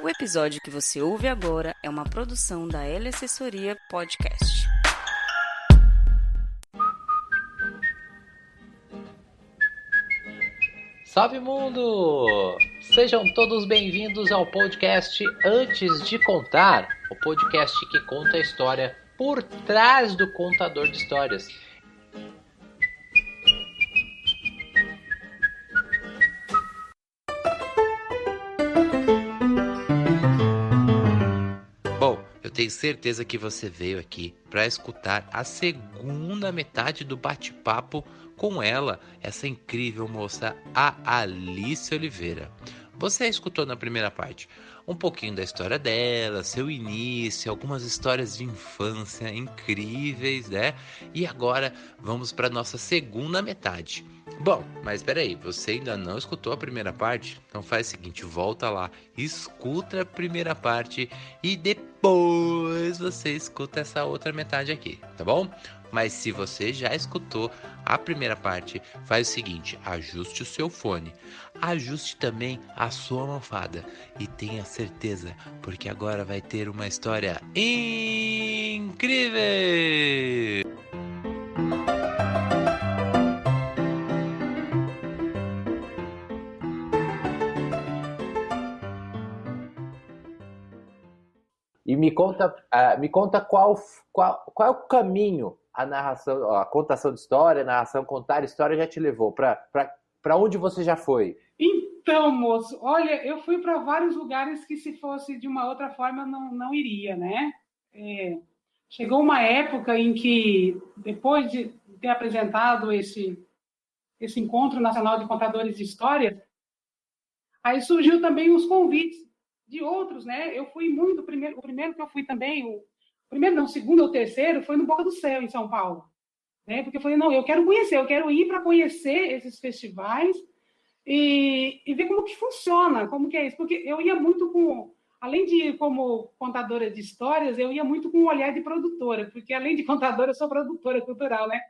O episódio que você ouve agora é uma produção da L Assessoria Podcast. Salve mundo! Sejam todos bem-vindos ao podcast Antes de Contar, o podcast que conta a história por trás do contador de histórias. Bom, eu tenho certeza que você veio aqui para escutar a segunda metade do bate-papo com ela, essa incrível moça, a Alice Oliveira. Você escutou na primeira parte um pouquinho da história dela, seu início, algumas histórias de infância incríveis, né? E agora vamos para nossa segunda metade. Bom, mas peraí, você ainda não escutou a primeira parte? Então faz o seguinte, volta lá, escuta a primeira parte e depois você escuta essa outra metade aqui, tá bom? Mas se você já escutou a primeira parte, faz o seguinte, ajuste o seu fone, ajuste também a sua almofada e tenha certeza, porque agora vai ter uma história incrível! E me conta qual é o caminho a narração, a contação de história, a narração, contar história já te levou? Para onde você já foi? Então, moço, olha, eu fui para vários lugares que se fosse de uma outra forma não iria, né? Chegou uma época em que, depois de ter apresentado esse Encontro Nacional de Contadores de Histórias, aí surgiu também os convites de outros, né? Eu fui muito, o primeiro que eu fui também, o segundo ou terceiro, foi no Boca do Céu, em São Paulo. Né? Porque eu falei, não, eu quero ir para conhecer esses festivais e ver como que funciona, como que é isso. Porque eu ia muito além de ir como contadora de histórias, eu ia muito com um olhar de produtora, porque além de contadora, eu sou produtora cultural, né?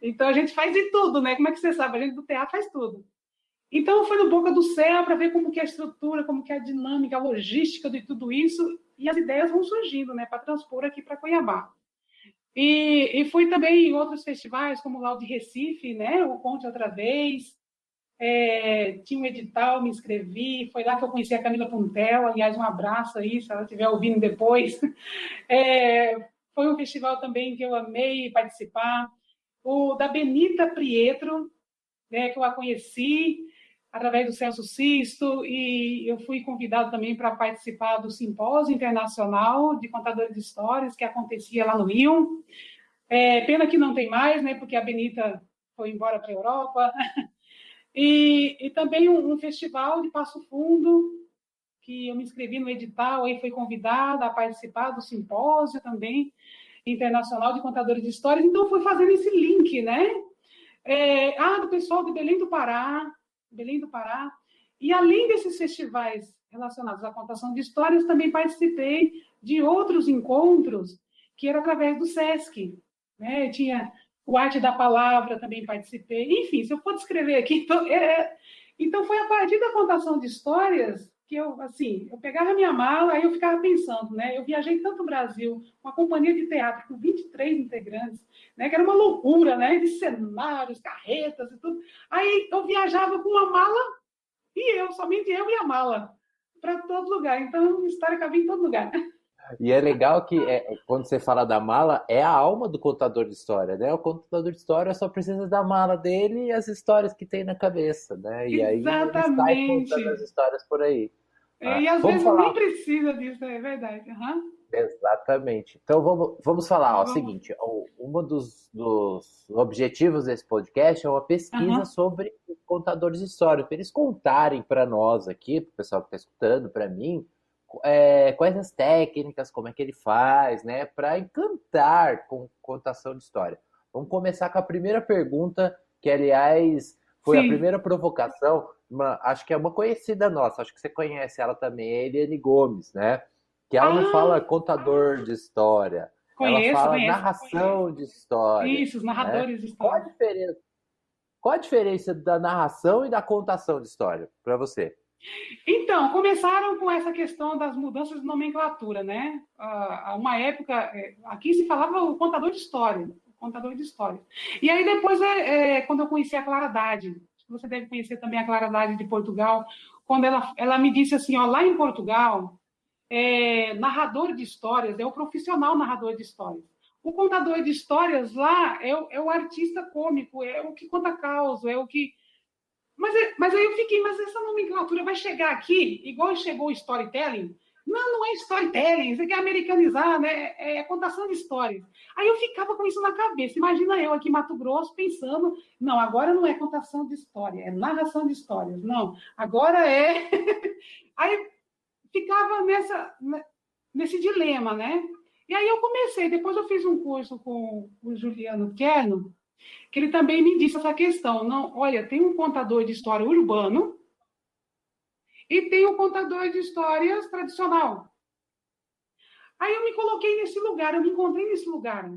Então a gente faz de tudo, né? Como é que você sabe? A gente do teatro faz tudo. Então, eu fui no Boca do Céu para ver como que é a estrutura, como que é a dinâmica, a logística de tudo isso, e as ideias vão surgindo, né, para transpor aqui para Cuiabá. E fui também em outros festivais, como lá o de Recife, né, o Conte Outra Vez, tinha um edital, me inscrevi, foi lá que eu conheci a Camila Puntel, aliás, um abraço aí, se ela estiver ouvindo depois. Foi um festival também que eu amei participar. O da Benita Prietro, né, que eu a conheci através do Celso Sisto, e eu fui convidado também para participar do Simpósio Internacional de Contadores de Histórias, que acontecia lá no Rio. Pena que não tem mais, né, porque a Benita foi embora para a Europa. E também um festival de Passo Fundo, que eu me inscrevi no edital, aí fui convidada a participar do Simpósio também Internacional de Contadores de Histórias. Então, fui fazendo esse link, né? Do pessoal de Belém do Pará. E além desses festivais relacionados à contação de histórias, também participei de outros encontros que eram através do SESC, né? Tinha o Arte da Palavra, também participei. Enfim, se eu for descrever aqui, então foi a partir da contação de histórias que eu pegava minha mala, aí eu ficava pensando, né? Eu viajei tanto o Brasil, uma companhia de teatro com 23 integrantes, né? Que era uma loucura, né? De cenários, carretas e tudo. Aí eu viajava com uma mala somente eu e a mala, para todo lugar. Então, a história cabia em todo lugar. E é legal que quando você fala da mala, é a alma do contador de história, né? O contador de história só precisa da mala dele e as histórias que tem na cabeça, né? E aí ele sai contando as histórias por aí. E às vezes nem precisa disso, é verdade. Uhum. Exatamente. Então vamos falar, o seguinte, um dos objetivos desse podcast é uma pesquisa sobre contadores de história, para eles contarem para nós aqui, para o pessoal que está escutando, para mim, quais as técnicas, como é que ele faz, né, para encantar com contação de história. Vamos começar com a primeira pergunta, que aliás foi a primeira provocação, acho que é uma conhecida nossa, acho que você conhece ela também, a Eliane Gomes, né? Que ela não fala contador de história, ela fala narração de história. Isso, os narradores de história. Qual a diferença da narração e da contação de história para você? Então, começaram com essa questão das mudanças de nomenclatura, né? Uma época, aqui se falava o contador de história, o contador de história. E aí depois, quando eu conheci a Clara Dade, você deve conhecer também a Clara Dade de Portugal, quando ela me disse assim, ó, lá em Portugal, narrador de histórias é o profissional narrador de histórias. O contador de histórias lá é o artista cômico, é o que conta causa, é o que mas aí eu fiquei, mas essa nomenclatura vai chegar aqui, igual chegou o storytelling? Não, não é storytelling, você quer americanizar, né? É contação de histórias. Aí eu ficava com isso na cabeça. Imagina eu aqui em Mato Grosso pensando, não, agora não é contação de história, é narração de histórias. Não, agora é. Aí ficava nesse dilema, né? E aí eu comecei, depois eu fiz um curso com o Juliano Kerno, que ele também me disse essa questão. Não, olha, tem um contador de história urbano e tem um contador de histórias tradicional. Aí eu me coloquei nesse lugar, eu me encontrei nesse lugar.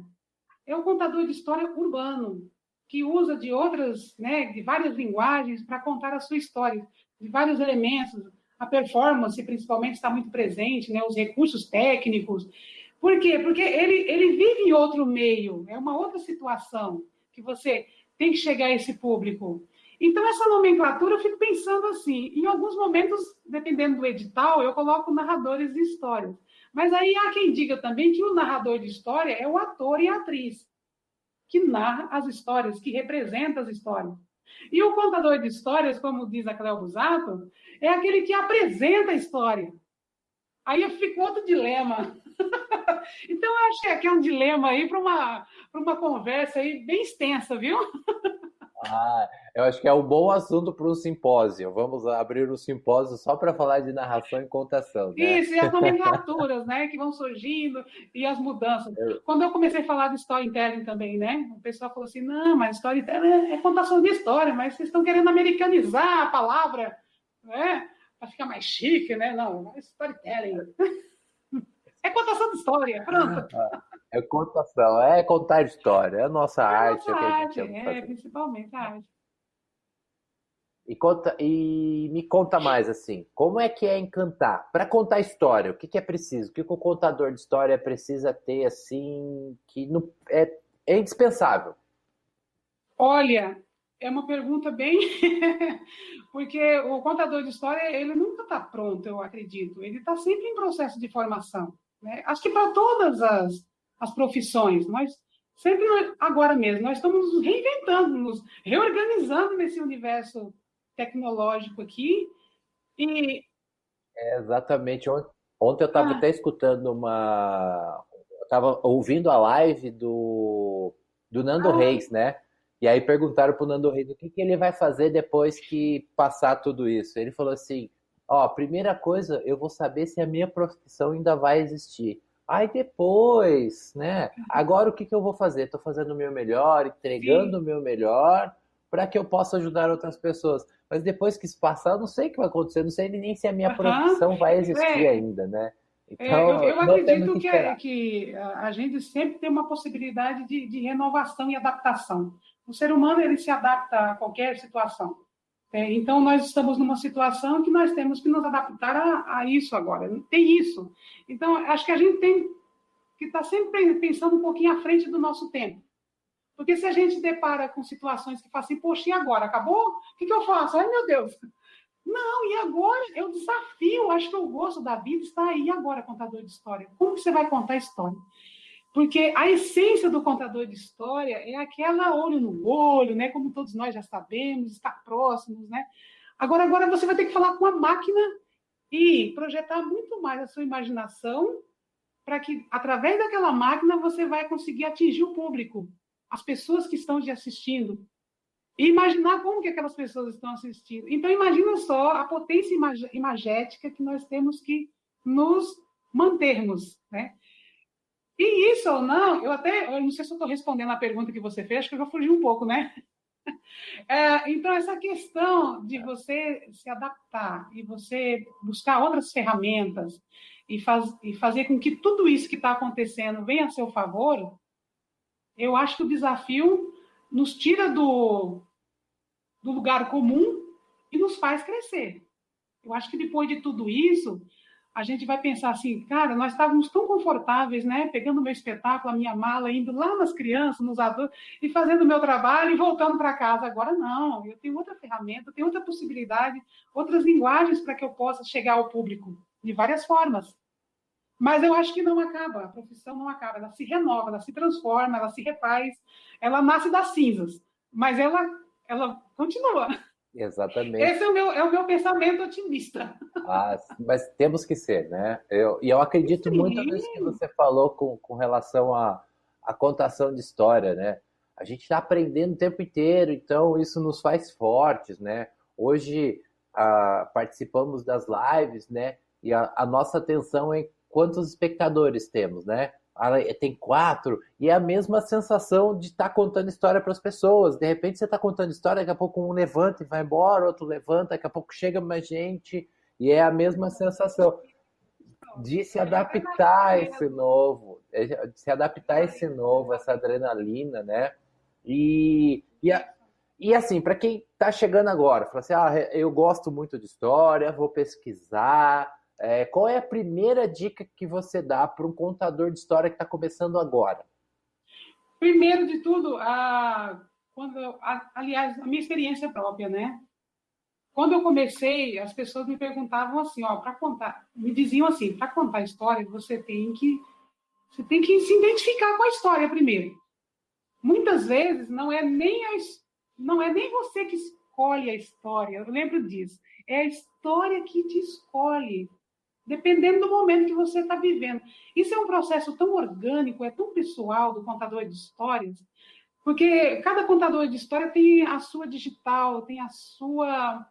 É o contador de história urbano, que usa de outras, né, de várias linguagens para contar a sua história, de vários elementos. A performance, principalmente, está muito presente, né, os recursos técnicos. Por quê? Porque ele vive em outro meio, é uma outra situação que você tem que chegar a esse público. Então, essa nomenclatura, eu fico pensando assim, em alguns momentos, dependendo do edital, eu coloco narradores de histórias. Mas aí há quem diga também que o narrador de história é o ator e a atriz, que narra as histórias, que representa as histórias. E o contador de histórias, como diz a Cléo Busato, é aquele que apresenta a história. Aí fica outro dilema. Então, eu acho que aqui é um dilema aí para uma conversa aí bem extensa, viu? Ah, eu acho que é um bom assunto para um simpósio. Vamos abrir um simpósio só para falar de narração e contação, né? Isso, e as nomenclaturas, né, que vão surgindo e as mudanças. Quando eu comecei a falar de storytelling também, né, o pessoal falou assim, não, mas storytelling é contação de história, mas vocês estão querendo americanizar a palavra, né, para ficar mais chique, né? Não, é storytelling. É contação de história, pronto. É contação, é contar história, é a nossa É a arte, nossa é o que a gente arte, ama fazer. principalmente a arte. E me conta mais assim, como é que é encantar? Para contar história, o que é preciso? O que o contador de história precisa ter assim que não, é indispensável? Olha, é uma pergunta bem. Porque o contador de história, ele nunca está pronto, eu acredito. Ele está sempre em processo de formação. Né? Acho que para todas as profissões, nós sempre, agora mesmo, nós estamos nos reinventando, nos reorganizando nesse universo tecnológico aqui. E. É exatamente. Ontem eu estava Ah, até escutando uma. Eu estava ouvindo a live do Nando ah, Reis, né? E aí perguntaram pro Nando Reis o que que ele vai fazer depois que passar tudo isso. Ele falou assim: ó, primeira coisa, eu vou saber se a minha profissão ainda vai existir. Aí depois, né? Agora o que que eu vou fazer? Estou fazendo o meu melhor, sim. entregando o meu melhor para que eu possa ajudar outras pessoas. Mas depois que isso passar, eu não sei o que vai acontecer, eu não sei nem se a minha Aham. profissão vai existir É, ainda, né? eu Então, nós temos acredito que esperar. que a gente sempre tem uma possibilidade de renovação e adaptação. O ser humano ele se adapta a qualquer situação. Então, nós estamos numa situação que nós temos que nos adaptar a isso agora. Tem isso. Então, acho que a gente tem que estar sempre pensando um pouquinho à frente do nosso tempo. Porque se a gente depara com situações que fala assim, poxa, e agora? Acabou? O que eu faço? Ai, meu Deus. Não, e agora é o desafio. Acho que o gosto da vida está aí agora, contador de história. Como que você vai contar a história? Porque a essência do contador de história é aquela olho no olho, né? Como todos nós já sabemos, estar próximos, né? Agora você vai ter que falar com a máquina e projetar muito mais a sua imaginação para que, através daquela máquina, você vai conseguir atingir o público, as pessoas que estão te assistindo, e imaginar como que aquelas pessoas estão assistindo. Então, imagina só a potência imagética que nós temos que nos mantermos, né? E isso ou não, eu não sei se eu estou respondendo a pergunta que você fez, acho que eu já fugi um pouco, né? Então, essa questão de você se adaptar e você buscar outras ferramentas e fazer com que tudo isso que está acontecendo venha a seu favor, eu acho que o desafio nos tira do lugar comum e nos faz crescer. Eu acho que depois de tudo isso, a gente vai pensar assim, cara, nós estávamos tão confortáveis, né? Pegando o meu espetáculo, a minha mala, indo lá nas crianças, nos adultos, e fazendo o meu trabalho e voltando para casa. Agora não, eu tenho outra ferramenta, tenho outra possibilidade, outras linguagens para que eu possa chegar ao público, de várias formas. Mas eu acho que não acaba, a profissão não acaba, ela se renova, ela se transforma, ela se refaz, ela nasce das cinzas, mas ela continua. Exatamente. Esse é o meu pensamento otimista. Mas temos que ser, né? Eu acredito muito nisso que você falou com relação à contação de história, né? A gente está aprendendo o tempo inteiro, então isso nos faz fortes, né? Hoje participamos das lives, né? E a nossa atenção é quantos espectadores temos, né? Tem 4, e é a mesma sensação de estar contando história para as pessoas. De repente você está contando história, daqui a pouco um levanta e vai embora, outro levanta, daqui a pouco chega mais gente, e é a mesma sensação de se adaptar a esse novo, essa adrenalina, né? E assim, para quem está chegando agora, fala assim, eu gosto muito de história, vou pesquisar. Qual é a primeira dica que você dá para um contador de história que está começando agora? Primeiro de tudo, aliás, a minha experiência própria, né? Quando eu comecei, as pessoas me perguntavam assim, para contar, me diziam assim, para contar história, você tem que se identificar com a história primeiro. Muitas vezes não é nem você que escolhe a história, eu lembro disso. É a história que te escolhe, dependendo do momento que você está vivendo. Isso é um processo tão orgânico, é tão pessoal do contador de histórias, porque cada contador de história tem a sua digital, tem a sua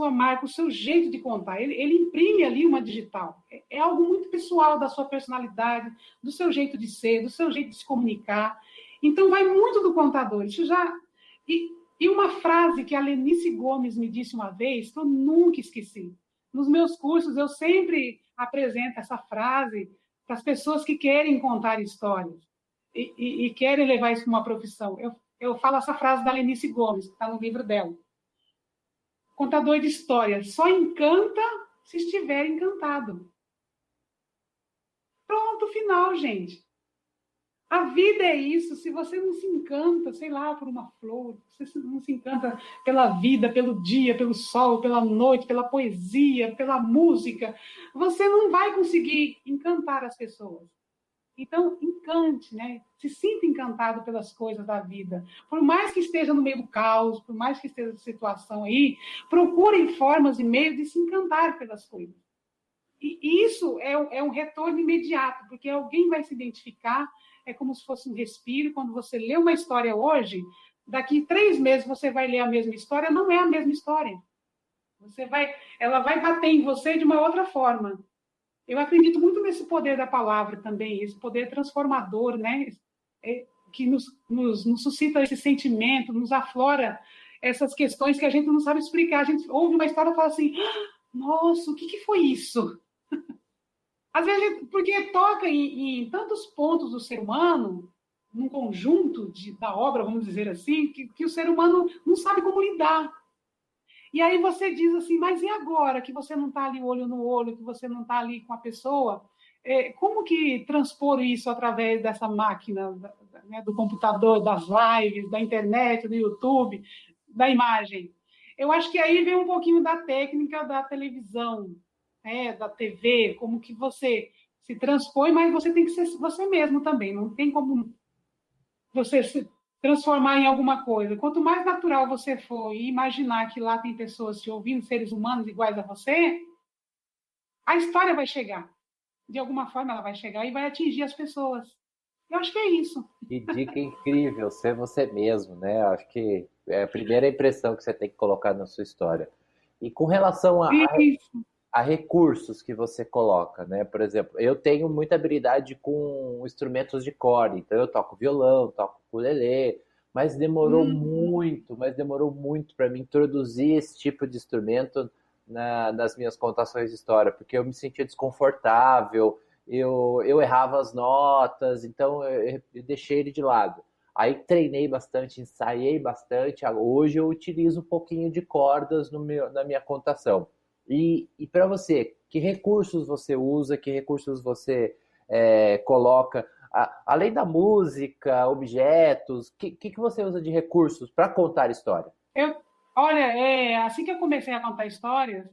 marca, o seu jeito de contar. Ele imprime ali uma digital. É algo muito pessoal da sua personalidade, do seu jeito de ser, do seu jeito de se comunicar. Então, vai muito do contador. Isso já... E uma frase que a Lenice Gomes me disse uma vez, que eu nunca esqueci. Nos meus cursos, eu sempre apresento essa frase para as pessoas que querem contar histórias e querem levar isso para uma profissão. Eu falo essa frase da Lenice Gomes, que está no livro dela. Contador de história só encanta se estiver encantado. Pronto, final, gente. A vida é isso. Se você não se encanta, sei lá, por uma flor, se você não se encanta pela vida, pelo dia, pelo sol, pela noite, pela poesia, pela música, você não vai conseguir encantar as pessoas. Então, encante, né? Se sinta encantado pelas coisas da vida. Por mais que esteja no meio do caos, por mais que esteja na situação aí, procurem formas e meios de se encantar pelas coisas. E isso é um retorno imediato, porque alguém vai se identificar, é como se fosse um respiro. Quando você lê uma história hoje, daqui 3 meses você vai ler a mesma história, não é a mesma história. Ela vai bater em você de uma outra forma. Eu acredito muito nesse poder da palavra também, esse poder transformador, né? Que nos suscita esse sentimento, nos aflora essas questões que a gente não sabe explicar. A gente ouve uma história e fala assim, nossa, o que foi isso? Às vezes, porque toca em tantos pontos do ser humano, num conjunto da obra, vamos dizer assim, que o ser humano não sabe como lidar. E aí você diz assim, mas e agora que você não está ali olho no olho, que você não está ali com a pessoa? Como que transpor isso através dessa máquina, né, do computador, das lives, da internet, do YouTube, da imagem? Eu acho que aí vem um pouquinho da técnica da televisão, né, da TV, como que você se transpõe, mas você tem que ser você mesmo também, não tem como você se transformar em alguma coisa. Quanto mais natural você for e imaginar que lá tem pessoas te ouvindo, seres humanos iguais a você, a história vai chegar. De alguma forma ela vai chegar e vai atingir as pessoas. Eu acho que é isso. Que dica incrível, ser você mesmo, né? Acho que é a primeira impressão que você tem que colocar na sua história. E com relação a recursos que você coloca, né? Por exemplo, eu tenho muita habilidade com instrumentos de corda, então eu toco violão, toco ukulele, mas demorou muito para me introduzir esse tipo de instrumento nas minhas contações de história, porque eu me sentia desconfortável, eu errava as notas, então eu deixei ele de lado. Aí treinei bastante, ensaiei bastante, hoje eu utilizo um pouquinho de cordas na minha contação. E para você, que recursos você usa, que recursos você coloca? Além da música, objetos, que você usa de recursos para contar história? Eu, olha, assim que eu comecei a contar histórias,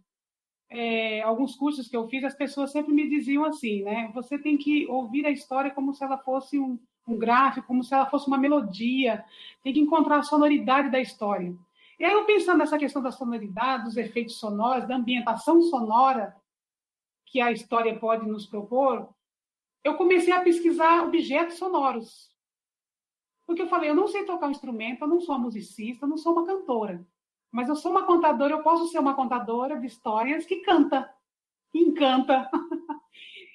alguns cursos que eu fiz, as pessoas sempre me diziam assim, né? Você tem que ouvir a história como se ela fosse um gráfico, como se ela fosse uma melodia, tem que encontrar a sonoridade da história. E aí eu pensando nessa questão da sonoridade, dos efeitos sonoros, da ambientação sonora que a história pode nos propor, eu comecei a pesquisar objetos sonoros. Porque eu falei, eu não sei tocar um instrumento, eu não sou uma musicista, eu não sou uma cantora. Mas eu sou uma contadora, eu posso ser uma contadora de histórias que canta, que encanta.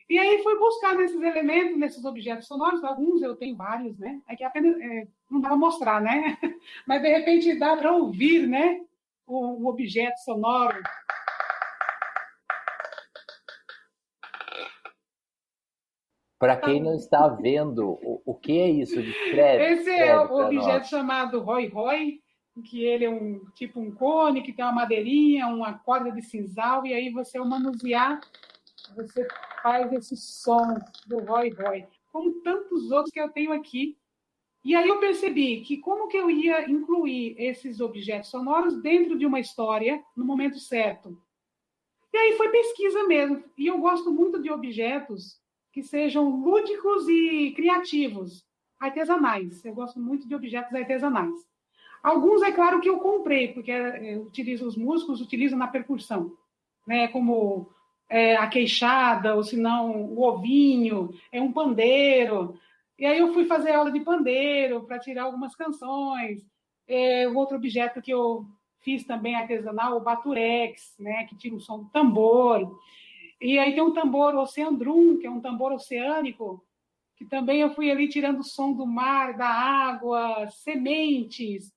E aí fui buscar nesses elementos, nesses objetos sonoros, alguns eu tenho vários, né? É que apenas não dá para mostrar, né? Mas de repente dá para ouvir, né? O objeto sonoro. Para quem não está vendo, o que é isso? Descreve, Esse é descreve o para objeto nós. chamado rói-rói, que ele é tipo um cone, que tem uma madeirinha, uma corda de sisal, e aí você, ao manusear, você faz esse som do rói-rói, como tantos outros que eu tenho aqui. E aí eu percebi que como que eu ia incluir esses objetos sonoros dentro de uma história no momento certo. E aí foi pesquisa mesmo. E eu gosto muito de objetos que sejam lúdicos e criativos, artesanais. Eu gosto muito de objetos artesanais. Alguns, é claro, que eu comprei, porque os músicos utilizam na percussão, né? Como a queixada, ou se não, o ovinho, um pandeiro. E aí eu fui fazer aula de pandeiro para tirar algumas canções. Outro objeto que eu fiz também artesanal, o baturex, né? Que tira o som do tambor. E aí tem um tambor oceandrum, que é um tambor oceânico, que também eu fui ali tirando o som do mar, da água, sementes,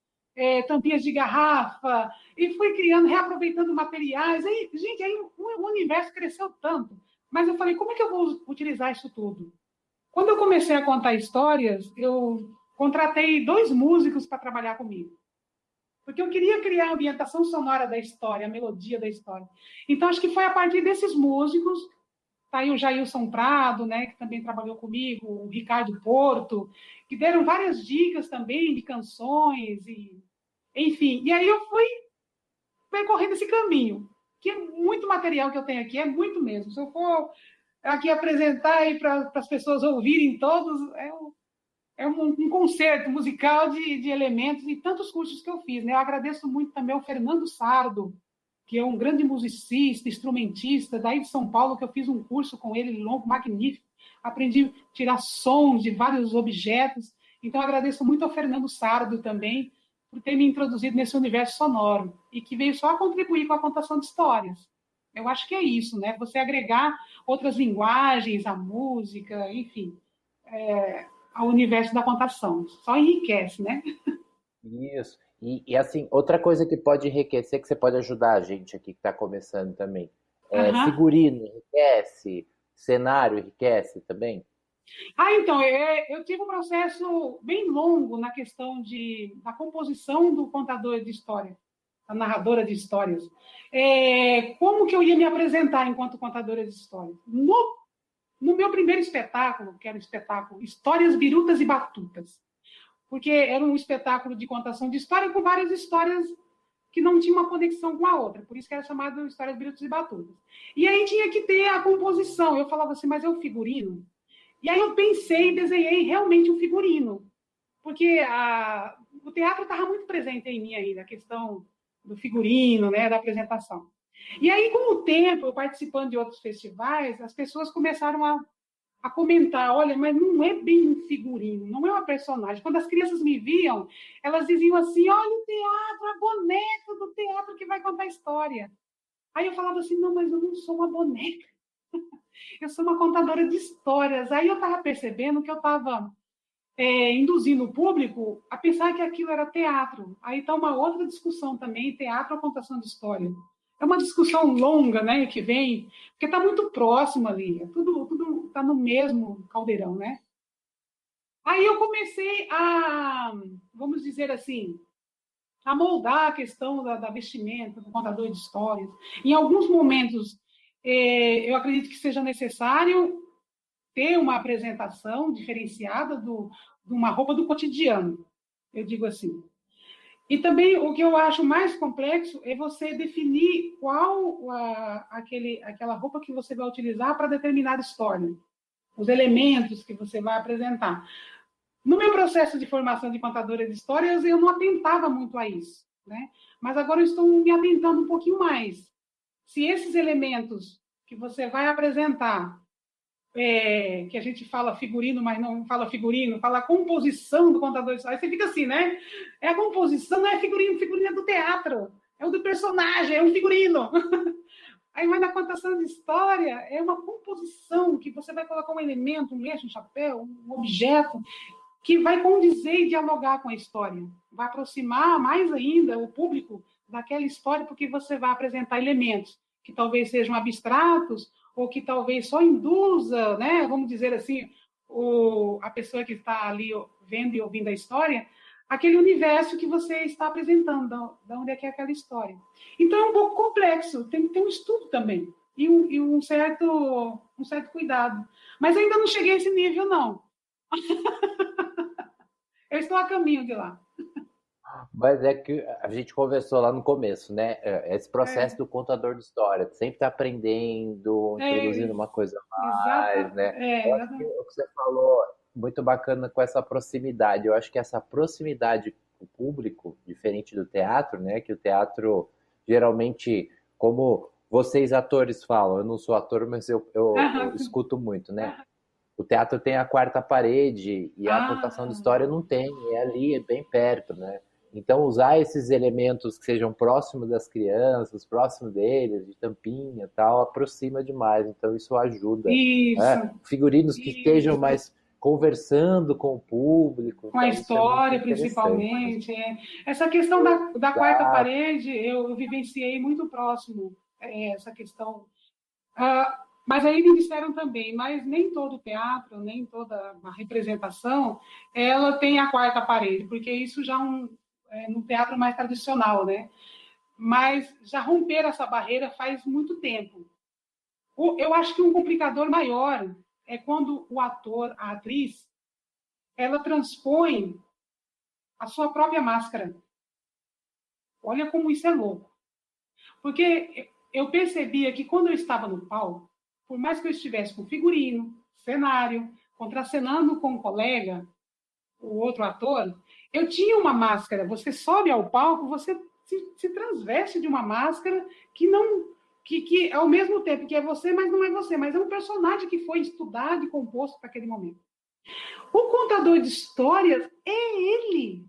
tampinhas de garrafa, e fui criando, reaproveitando materiais. Aí, gente, aí o universo cresceu tanto. Mas eu falei, como é que eu vou utilizar isso tudo? Quando eu comecei a contar histórias, eu contratei 2 músicos para trabalhar comigo. Porque eu queria criar a ambientação sonora da história, a melodia da história. Então, acho que foi a partir desses músicos. Tá aí o Jailson Prado, né, que também trabalhou comigo, o Ricardo Porto, que deram várias dicas também de canções, enfim. E aí eu fui percorrendo esse caminho, que é muito material que eu tenho aqui, é muito mesmo. Se eu for aqui apresentar aí para as pessoas ouvirem todos, um concerto musical de elementos e tantos cursos que eu fiz. Né? Eu agradeço muito também ao Fernando Sardo, que é um grande musicista, instrumentista, daí de São Paulo, que eu fiz um curso com ele longo, magnífico. Aprendi a tirar sons de vários objetos. Então, agradeço muito ao Fernando Sardo também, por ter me introduzido nesse universo sonoro, e que veio só a contribuir com a contação de histórias. Eu acho que é isso, né? Você agregar outras linguagens, a música, enfim, ao universo da contação. Só enriquece, né? Isso. Assim, outra coisa que pode enriquecer, que você pode ajudar a gente aqui que está começando também, Aham. figurino enriquece, cenário enriquece também. Então, eu tive um processo bem longo na questão da composição do contador de história, a narradora de histórias. Como que eu ia me apresentar enquanto contadora de histórias? No meu primeiro espetáculo, que era o espetáculo Histórias Birutas e Batutas, porque era um espetáculo de contação de história com várias histórias que não tinham uma conexão com a outra, por isso que era chamado Histórias Birutas e Batutas. E aí tinha que ter a composição. Eu falava assim, mas é o figurino? E aí eu pensei e desenhei realmente um figurino, porque o teatro estava muito presente em mim ainda, a questão do figurino, né, da apresentação. E aí, com o tempo, eu participando de outros festivais, as pessoas começaram a comentar, olha, mas não é bem um figurino, não é uma personagem. Quando as crianças me viam, elas diziam assim, olha o teatro, a boneca do teatro que vai contar a história. Aí eu falava assim, não, mas eu não sou uma boneca, eu sou uma contadora de histórias. Aí eu estava percebendo que eu estava induzindo o público a pensar que aquilo era teatro. Aí está uma outra discussão também, teatro ou contação de história. É uma discussão longa, né, que vem, porque está muito próximo ali, tudo está no mesmo caldeirão, né? Aí eu comecei a, vamos dizer assim, a moldar a questão da vestimenta, do contador de histórias. Em alguns momentos, eu acredito que seja necessário ter uma apresentação diferenciada de uma roupa do cotidiano, eu digo assim. E também o que eu acho mais complexo é você definir qual aquela roupa que você vai utilizar para determinada história, os elementos que você vai apresentar. No meu processo de formação de contadora de histórias, eu não atentava muito a isso, né? Mas agora eu estou me atentando um pouquinho mais. Se esses elementos que você vai apresentar, que a gente fala figurino, mas não fala figurino, fala composição do contador de histórias, você fica assim, né? É a composição, não é figurino, figurino é do teatro, é o do personagem, é um figurino. Aí, mas na contação de história, é uma composição que você vai colocar um elemento, um lenço, um chapéu, um objeto, que vai condizer e dialogar com a história. Vai aproximar mais ainda o público daquela história, porque você vai apresentar elementos que talvez sejam abstratos, ou que talvez só induza, né, vamos dizer assim, a pessoa que está ali vendo e ouvindo a história, aquele universo que você está apresentando, de onde é que é aquela história. Então, é um pouco complexo, tem que ter um estudo também, e um certo cuidado. Mas ainda não cheguei a esse nível, não. Eu estou a caminho de lá. Mas é que a gente conversou lá no começo, né? Esse processo do contador de história, sempre está aprendendo, introduzindo uma coisa a mais, né? Eu acho que o que você falou, muito bacana com essa proximidade. Eu acho que essa proximidade com o público, diferente do teatro, né? Que o teatro, geralmente, como vocês atores falam, eu não sou ator, mas eu escuto muito, né? O teatro tem a quarta parede e a contação de história não tem, é ali, é bem perto, né? Então, usar esses elementos que sejam próximos das crianças, próximo deles, de tampinha e tal, aproxima demais. Então, isso ajuda. Isso. Né? Figurinos que estejam mais conversando com o público. Com a história, principalmente. Essa questão da quarta parede, eu vivenciei muito próximo essa questão. Mas aí me disseram também, mas nem todo teatro, nem toda a representação, ela tem a quarta parede, porque isso já no teatro mais tradicional, né? Mas já romper essa barreira faz muito tempo. Eu acho que um complicador maior é quando o ator, a atriz, ela transpõe a sua própria máscara. Olha como isso é louco. Porque eu percebia que quando eu estava no palco, por mais que eu estivesse com figurino, cenário, contracenando com um colega, o outro ator, eu tinha uma máscara. Você sobe ao palco, você se transveste de uma máscara que ao mesmo tempo que é você, mas não é você, mas é um personagem que foi estudado e composto para aquele momento. O contador de histórias é ele.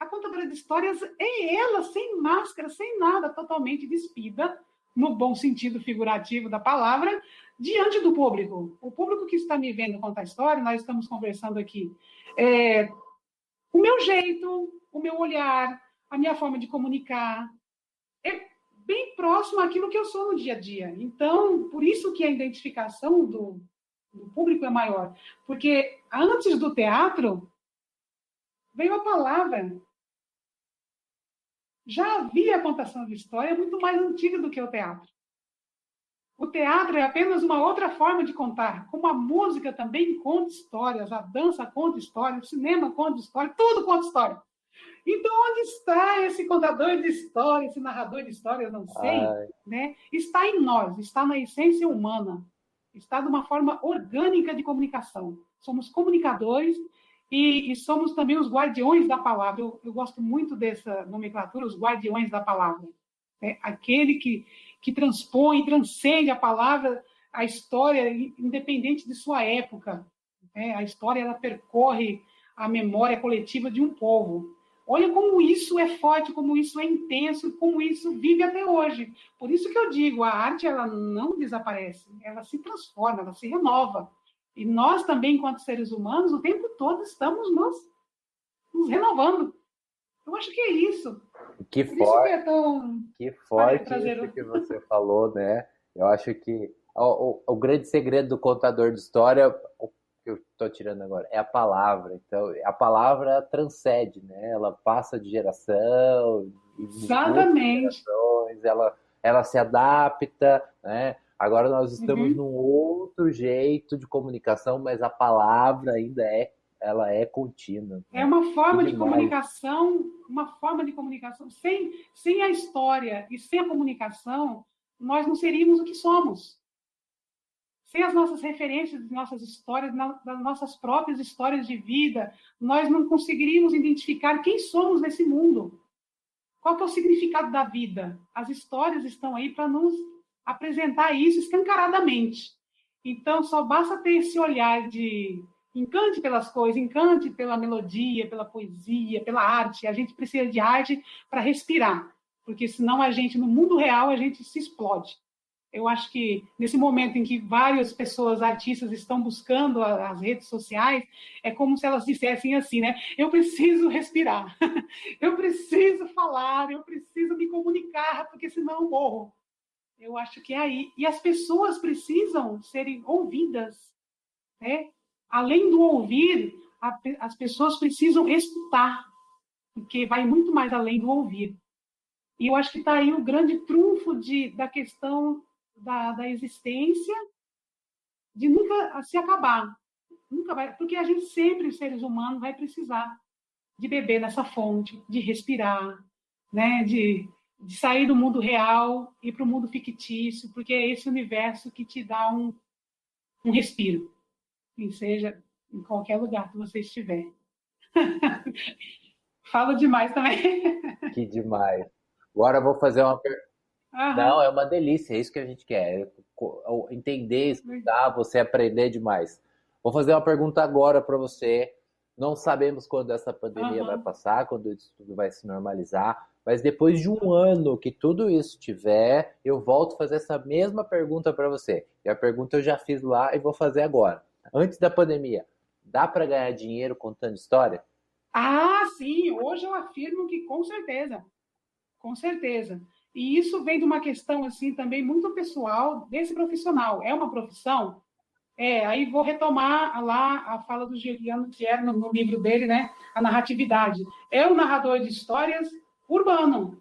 A contadora de histórias é ela, sem máscara, sem nada, totalmente despida, no bom sentido figurativo da palavra, diante do público. O público que está me vendo contar a história, nós estamos conversando aqui. O meu jeito, o meu olhar, a minha forma de comunicar, é bem próximo àquilo que eu sou no dia a dia. Então, por isso que a identificação do público é maior. Porque antes do teatro, veio a palavra. Já havia a contação de história muito mais antiga do que o teatro. O teatro é apenas uma outra forma de contar, como a música também conta histórias, a dança conta história, o cinema conta história, tudo conta história. Então, onde está esse contador de história, esse narrador de história, eu não sei, né? Está em nós, está na essência humana, está de uma forma orgânica de comunicação. Somos comunicadores e somos também os guardiões da palavra. Eu gosto muito dessa nomenclatura, os guardiões da palavra. Aquele que transpõe, transcende a palavra, a história, independente de sua época. A história ela percorre a memória coletiva de um povo. Olha como isso é forte, como isso é intenso, como isso vive até hoje. Por isso que eu digo, a arte ela não desaparece, ela se transforma, ela se renova. E nós também, enquanto seres humanos, o tempo todo estamos nos renovando. Eu acho que é isso. Que forte isso que você falou, né? Eu acho que o grande segredo do contador de história, que eu estou tirando agora, é a palavra. Então, a palavra transcende, né? Ela passa de geração, e muitas Exatamente. gerações, ela se adapta, né? Agora nós estamos Uhum. num outro jeito de comunicação, mas a palavra ainda ela é contínua, É né? Que demais. uma forma de comunicação. Sem a história e sem a comunicação, nós não seríamos o que somos. Sem as nossas referências, nossas histórias, das nossas próprias histórias de vida, nós não conseguiríamos identificar quem somos nesse mundo. Qual que é o significado da vida? As histórias estão aí para nos apresentar isso escancaradamente. Então, só basta ter esse olhar de encante pelas coisas, encante pela melodia, pela poesia, pela arte. A gente precisa de arte para respirar, porque senão a gente, no mundo real, a gente se explode. Eu acho que nesse momento em que várias pessoas, artistas, estão buscando as redes sociais, é como se elas dissessem assim, né? Eu preciso respirar, eu preciso falar, eu preciso me comunicar, porque senão eu morro. Eu acho que é aí. E as pessoas precisam serem ouvidas, né? Além do ouvir, as pessoas precisam escutar, porque vai muito mais além do ouvir. E eu acho que está aí o grande trunfo da questão da existência, de nunca se acabar. Nunca vai, porque a gente sempre, os seres humanos, vai precisar de beber nessa fonte, de respirar, né? de sair do mundo real e para o mundo fictício, porque é esse universo que te dá um respiro, e seja em qualquer lugar que você estiver. Falo demais também. Que demais. Agora eu vou fazer uma pergunta. Não, Aham. é uma delícia, é isso que a gente quer. Entender, escutar, você aprender demais. Vou fazer uma pergunta agora para você. Não sabemos quando essa pandemia vai Aham. passar, quando isso tudo vai se normalizar, mas depois de um ano que tudo isso tiver, eu volto a fazer essa mesma pergunta para você. E a pergunta eu já fiz lá e vou fazer agora. Antes da pandemia, dá para ganhar dinheiro contando história? Ah, sim, hoje eu afirmo que com certeza. Com certeza. E isso vem de uma questão assim também muito pessoal desse profissional. É uma profissão? Aí vou retomar lá a fala do Juliano Thier no livro dele, né? A narratividade. É um narrador de histórias urbano,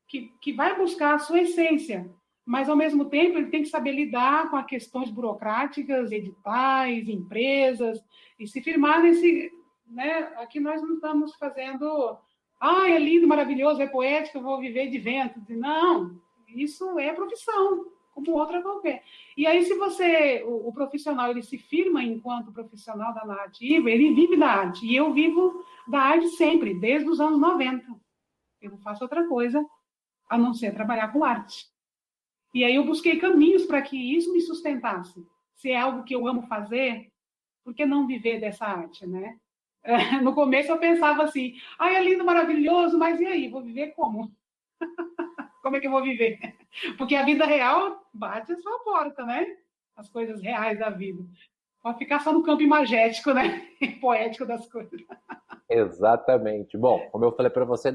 que vai buscar a sua essência, mas ao mesmo tempo ele tem que saber lidar com as questões burocráticas, editais, empresas, e se firmar nesse. Né? Aqui nós não estamos fazendo. Ah, é lindo, maravilhoso, é poético, eu vou viver de ventos. Não, isso é profissão, como outra qualquer. E aí, se você, o profissional, ele se firma enquanto profissional da narrativa, ele vive da arte. E eu vivo da arte sempre, desde os anos 90. Eu não faço outra coisa a não ser trabalhar com arte. E aí eu busquei caminhos para que isso me sustentasse. Se é algo que eu amo fazer, por que não viver dessa arte, né? No começo eu pensava assim, é lindo, maravilhoso, mas e aí, vou viver como? Como é que eu vou viver? Porque a vida real bate a sua porta, né? As coisas reais da vida. Pode ficar só no campo imagético, né? Poético das coisas. Exatamente. Bom, como eu falei para você,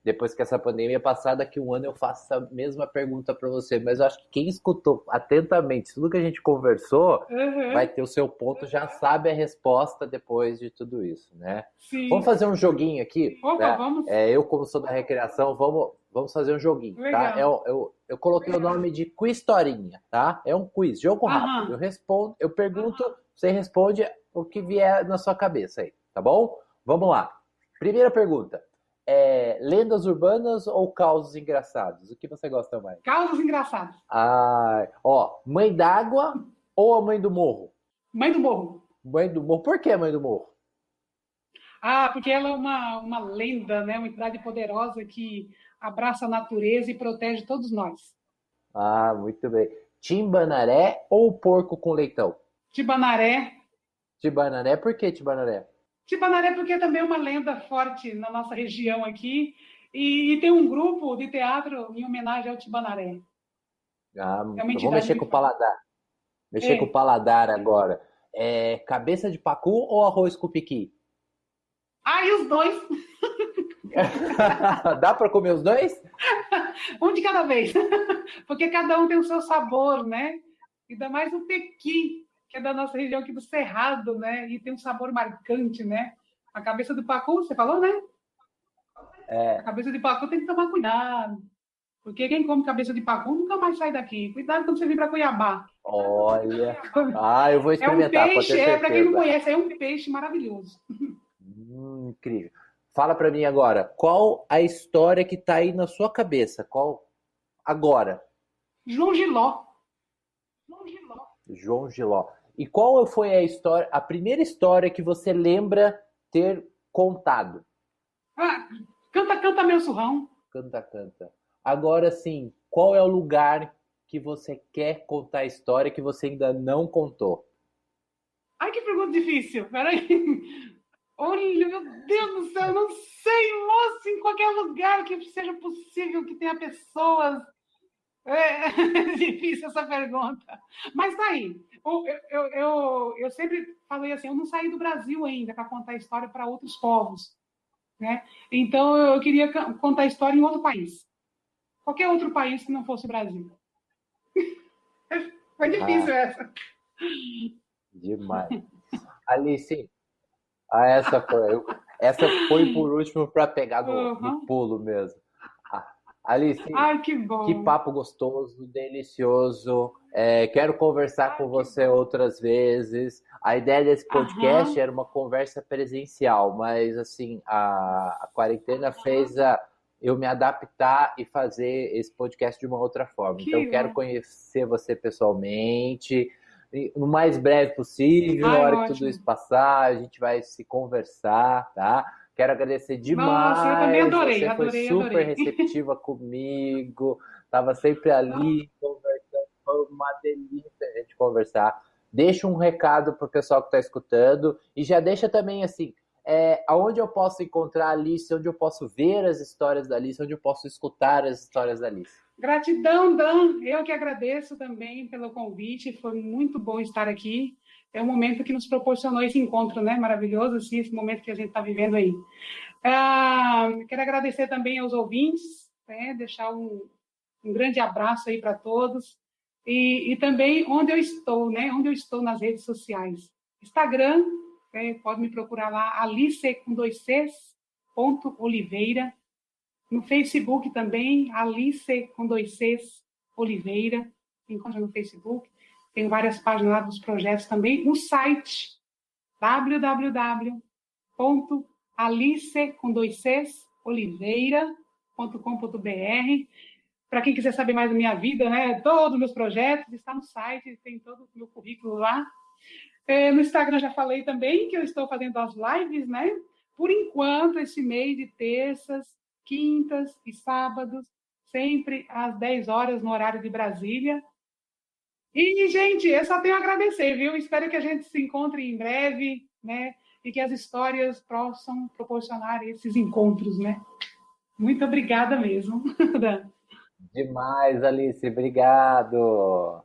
depois que essa pandemia passar, daqui um ano eu faço a mesma pergunta para você. Mas eu acho que quem escutou atentamente tudo que a gente conversou vai Uhum. ter o seu ponto, já sabe a resposta depois de tudo isso, né? Vamos Sim. fazer um joguinho aqui, Opa, né? vamos. Eu, como sou da recreação, vamos fazer um joguinho, tá? Legal. Eu coloquei o nome de Quistorinha, tá? É um quiz, jogo rápido. Aham. Eu pergunto, você responde o que vier na sua cabeça aí, tá bom? Vamos lá. Primeira pergunta. Lendas urbanas ou causos engraçados? O que você gosta mais? Causas engraçadas. Mãe d'água ou a mãe do morro? Mãe do Morro. Mãe do morro. Por que mãe do morro? Porque ela é uma lenda, né? Uma entidade poderosa que abraça a natureza e protege todos nós. Ah, muito bem. Timbanaré ou porco com leitão? Tibanaré. Timbanaré, por que Timbanaré? Tibanaré porque é também uma lenda forte na nossa região aqui. E tem um grupo de teatro em homenagem ao Tibanaré. É uma Eu vou entidade mexer com muito o forte. paladar. Mexer com o paladar agora. Cabeça de pacu ou arroz com piqui? E os dois. Dá para comer os dois? Um de cada vez. Porque cada um tem o seu sabor, né? Ainda mais o pequi. que é da nossa região aqui do Cerrado, né? E tem um sabor marcante, né? A cabeça do pacu, você falou, né? A cabeça de pacu tem que tomar cuidado. Porque quem come cabeça de pacu nunca mais sai daqui. Cuidado quando você vir para Cuiabá. Olha. Eu vou É um experimentar, pode ter peixe, para quem não certeza. conhece, é um peixe maravilhoso. Incrível. Fala pra mim agora, qual a história que tá aí na sua cabeça? Qual agora? João Giló. João Giló. E qual foi a história, a primeira história que você lembra ter contado? Canta, canta meu surrão. Canta, canta. Agora sim, qual é o lugar que você quer contar a história que você ainda não contou? Ai, que pergunta difícil. Peraí. Olha, meu Deus do céu, eu não sei, moço, em qualquer lugar que seja possível que tenha pessoas. É difícil essa pergunta. Mas tá aí. Eu sempre falei assim, eu não saí do Brasil ainda para contar história para outros povos. Né? Então, eu queria contar história em outro país. Qualquer outro país que não fosse o Brasil. Foi difícil essa. Demais. Alice, essa foi por último para pegar no pulo mesmo. Alice, ai, que bom. Que papo gostoso, delicioso. Quero conversar com você outras vezes. A ideia desse podcast era uma conversa presencial, mas assim, a quarentena fez eu me adaptar e fazer esse podcast de uma outra forma. Então, quero conhecer você pessoalmente, no mais breve possível, na hora que tudo isso passar, a gente vai se conversar, tá? Quero agradecer demais. Nossa, eu também adorei, você foi super receptiva comigo, estava sempre ali conversando, foi uma delícia a gente conversar. Deixa um recado pro pessoal que está escutando e já deixa também assim, aonde eu posso encontrar a Alice, onde eu posso ver as histórias da Alice, onde eu posso escutar as histórias da Alice. Gratidão, Dan. Eu que agradeço também pelo convite. Foi muito bom estar aqui. É um momento que nos proporcionou esse encontro, né? Maravilhoso, assim, esse momento que a gente está vivendo aí. Quero agradecer também aos ouvintes, né? Deixar um grande abraço aí para todos. E também onde eu estou, né? Onde eu estou nas redes sociais. Instagram, pode me procurar lá, Alice com 2 Cs, .Oliveira. No Facebook também, Alice com 2 Cs, Oliveira. Encontra no Facebook. Tem várias páginas lá dos projetos também. O site, www.alice com 2 Cs, oliveira.com.br. Para quem quiser saber mais da minha vida, né? Todos os meus projetos, está no site, tem todo o meu currículo lá. No Instagram já falei também que eu estou fazendo as lives, né? Por enquanto, esse mês de terças, quintas e sábados, sempre às 10 horas no horário de Brasília. E, gente, eu só tenho a agradecer, viu? Espero que a gente se encontre em breve, né? E que as histórias possam proporcionar esses encontros, né? Muito obrigada mesmo. Demais, Alice. Obrigado.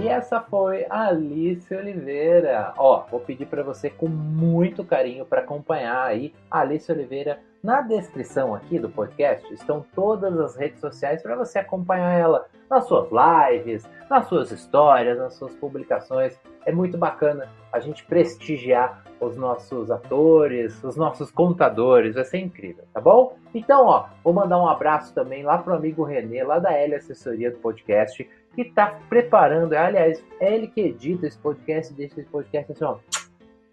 E essa foi a Alice Oliveira. Vou pedir para você com muito carinho para acompanhar aí a Alice Oliveira. Na descrição aqui do podcast estão todas as redes sociais para você acompanhar ela nas suas lives, nas suas histórias, nas suas publicações. É muito bacana a gente prestigiar os nossos atores, os nossos contadores, vai ser incrível, tá bom? Então, vou mandar um abraço também lá pro amigo Renê, lá da L Assessoria do Podcast, que está preparando, aliás, é ele que edita esse podcast, deixa esse podcast assim,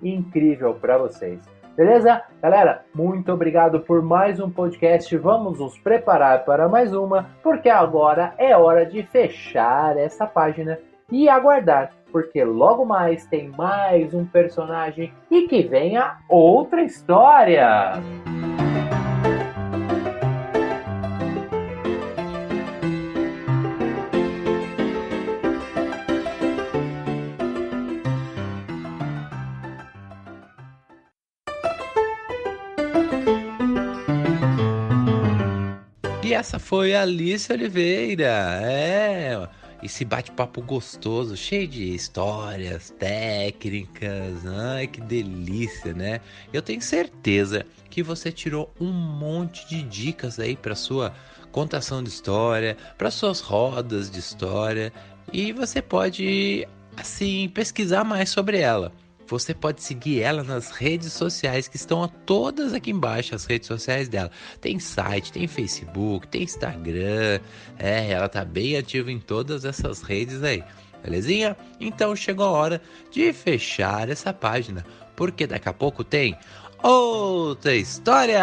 incrível para vocês. Beleza? Galera, muito obrigado por mais um podcast. Vamos nos preparar para mais uma, porque agora é hora de fechar essa página e aguardar, porque logo mais tem mais um personagem e que venha outra história. E essa foi a Alice Oliveira. Esse bate-papo gostoso, cheio de histórias, técnicas. Ai, que delícia, né? Eu tenho certeza que você tirou um monte de dicas aí para sua contação de história, para suas rodas de história, e você pode, assim, pesquisar mais sobre ela. Você pode seguir ela nas redes sociais, que estão todas aqui embaixo, as redes sociais dela. Tem site, tem Facebook, tem Instagram. Ela tá bem ativa em todas essas redes aí. Belezinha? Então chegou a hora de fechar essa página, porque daqui a pouco tem outra história!